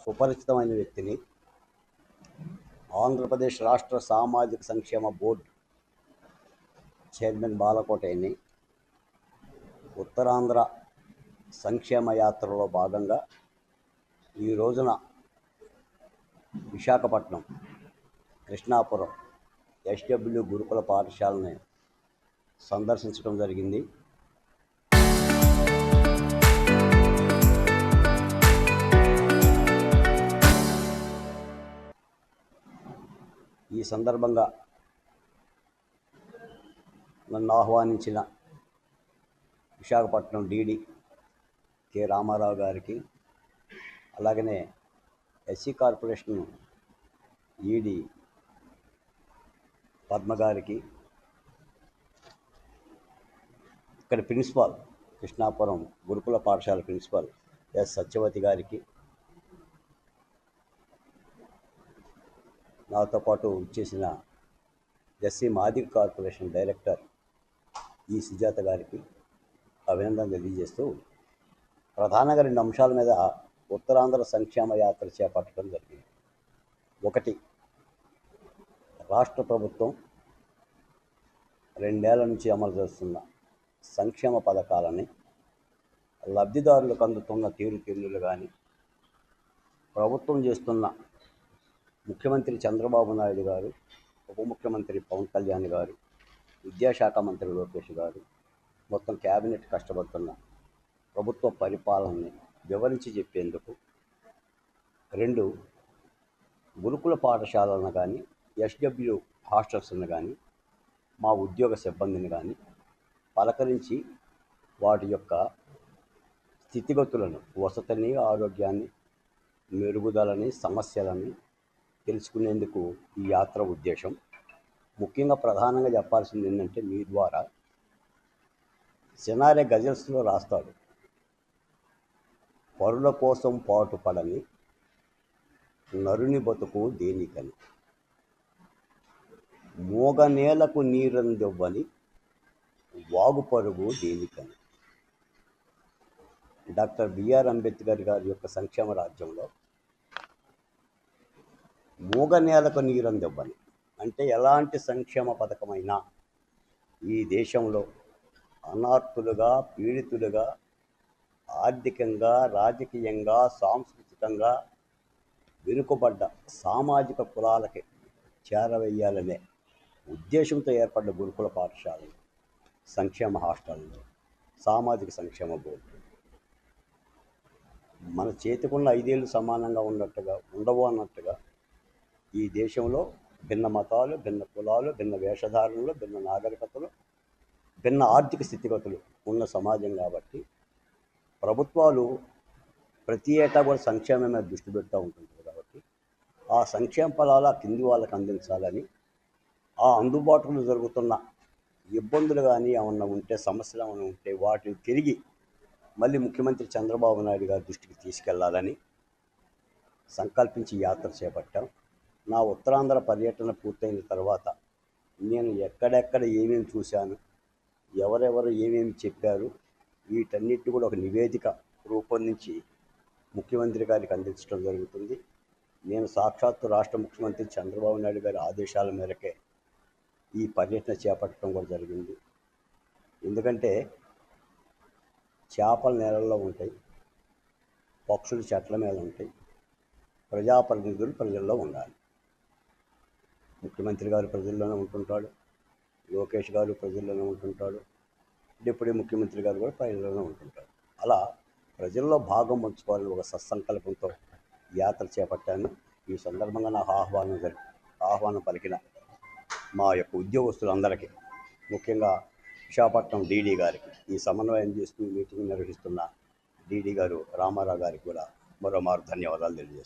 సుపరిచితమైన వ్యక్తిని. ఆంధ్రప్రదేశ్ రాష్ట్ర సామాజిక సంక్షేమ బోర్డు చైర్మన్ బాలకోటయ్యని ఉత్తరాంధ్ర సంక్షేమ యాత్రలో భాగంగా ఈ రోజున విశాఖపట్నం కృష్ణాపురం ఎస్డబ్ల్యూ గురుకుల పాఠశాలని సందర్శించడం జరిగింది. ఈ సందర్భంగా నన్ను ఆహ్వానించిన విశాఖపట్నం డీడీ కె రామారావు గారికి, అలాగనే ఎస్సీ కార్పొరేషన్ ఈడీ పద్మ గారికి, ఇక్కడ ప్రిన్సిపాల్ కృష్ణాపురం గురుకుల పాఠశాల ప్రిన్సిపాల్ ఎస్ సత్యవతి గారికి, నాతో పాటు ఇచ్చేసిన ఎస్సీ మాదిగ కార్పొరేషన్ డైరెక్టర్ ఈ సుజాత గారికి అభినందన తెలియజేస్తూ ప్రధానంగా 2 అంశాల మీద ఉత్తరాంధ్ర సంక్షేమ యాత్ర చేపట్టడం జరిగింది. ఒకటి, రాష్ట్ర ప్రభుత్వం 2 ఏళ్ల నుంచి అమలు చేస్తున్న సంక్షేమ పథకాలని లబ్ధిదారులకు అందుతున్న తీరుతెన్నులు కానీ, ప్రభుత్వం చేస్తున్న ముఖ్యమంత్రి చంద్రబాబు నాయుడు గారు, ఉప ముఖ్యమంత్రి పవన్ కళ్యాణ్ గారు, విద్యాశాఖ మంత్రి లోకేష్ గారు, మొత్తం క్యాబినెట్ కష్టపడుతున్న ప్రభుత్వ పరిపాలనని వివరించి చెప్పేందుకు 2 గురుకుల పాఠశాలను కానీ, ఎస్డబ్ల్యూ హాస్టల్స్ని కానీ, మా ఉద్యోగ సిబ్బందిని కానీ పలకరించి వాటి యొక్క స్థితిగతులను, వసతిని, ఆరోగ్యాన్ని, మెరుగుదలని, సమస్యలని తెలుసుకునేందుకు ఈ యాత్ర ఉద్దేశం. ముఖ్యంగా ప్రధానంగా చెప్పాల్సింది ఏంటంటే, మీ ద్వారా సినారే గజల్స్లో రాస్తాడు, పరుల కోసం పాటుపడని నరుని బతుకు దేనికని, మోగనేలకు నీరందివ్వని వాగు పరుగు దేనికని. డాక్టర్ బిఆర్ అంబేద్కర్ గారి యొక్క సంక్షేమ రాజ్యంలో మూగనేలకు నీరందివ్వని అంటే ఎలాంటి సంక్షేమ పథకమైనా ఈ దేశంలో అనార్థులుగా, పీడితులుగా, ఆర్థికంగా, రాజకీయంగా, సాంస్కృతికంగా వెనుకబడ్డ సామాజిక కులాలకి చేరవేయాలనే ఉద్దేశంతో ఏర్పడ్డ గురుకుల పాఠశాలలు, సంక్షేమ హాస్టళ్ళు, సామాజిక సంక్షేమ బోర్డు. మన చేతికున్న 5 ఏళ్ళు సమానంగా ఉన్నట్టుగా ఉండవు అన్నట్టుగా ఈ దేశంలో భిన్న మతాలు, భిన్న కులాలు, భిన్న వేషధారణలు, భిన్న నాగరికతలు, భిన్న ఆర్థిక స్థితిగతులు ఉన్న సమాజం కాబట్టి ప్రభుత్వాలు ప్రతి ఏటా కూడా సంక్షేమం మీద దృష్టి పెడుతూ ఉంటుంది కాబట్టి ఆ సంక్షేమ ఫలాలు ఆ కింది వాళ్ళకి అందించాలని, ఆ అందుబాటులో జరుగుతున్న ఇబ్బందులు కానీ ఏమన్నా ఉంటే, సమస్యలు ఏమైనా ఉంటే వాటిని తిరిగి మళ్ళీ ముఖ్యమంత్రి చంద్రబాబు నాయుడు గారి దృష్టికి తీసుకెళ్లాలని సంకల్పించి యాత్ర చేపట్టాం. నా ఉత్తరాంధ్ర పర్యటన పూర్తయిన తర్వాత నేను ఎక్కడెక్కడ ఏమేమి చూశాను, ఎవరెవరు ఏమేమి చెప్పారు, వీటన్నిటిని కూడా ఒక నివేదిక రూపొందించి ముఖ్యమంత్రి గారికి అందించడం జరుగుతుంది. నేను సాక్షాత్తు రాష్ట్ర ముఖ్యమంత్రి చంద్రబాబు నాయుడు గారి ఆదేశాల మేరకే ఈ పర్యటన చేపట్టడం కూడా జరిగింది. ఎందుకంటే చేపలు నేలల్లో ఉంటాయి, పక్షులు చెట్ల మీద ఉంటాయి, ప్రజాప్రతినిధులు ప్రజల్లో ఉండాలి. ముఖ్యమంత్రి గారు ప్రజల్లోనే ఉంటుంటాడు, లోకేష్ గారు ప్రజల్లోనే ఉంటుంటాడు, డిప్యూటీ ముఖ్యమంత్రి గారు కూడా ప్రజల్లోనే ఉంటుంటారు. అలా ప్రజల్లో భాగం పంచుకోవాలని ఒక సత్సంకల్పంతో యాత్ర చేపట్టాను. ఈ సందర్భంగా నాకు ఆహ్వానం పలికిన మా యొక్క ఉద్యోగస్తులందరికీ, ముఖ్యంగా విశాఖపట్నం డీడీ గారికి, ఈ సమన్వయం చేస్తూ మీటింగ్ నిర్వహిస్తున్న డీడీ గారు రామారావు గారికి కూడా మరోమారు ధన్యవాదాలు తెలియజేస్తున్నాను.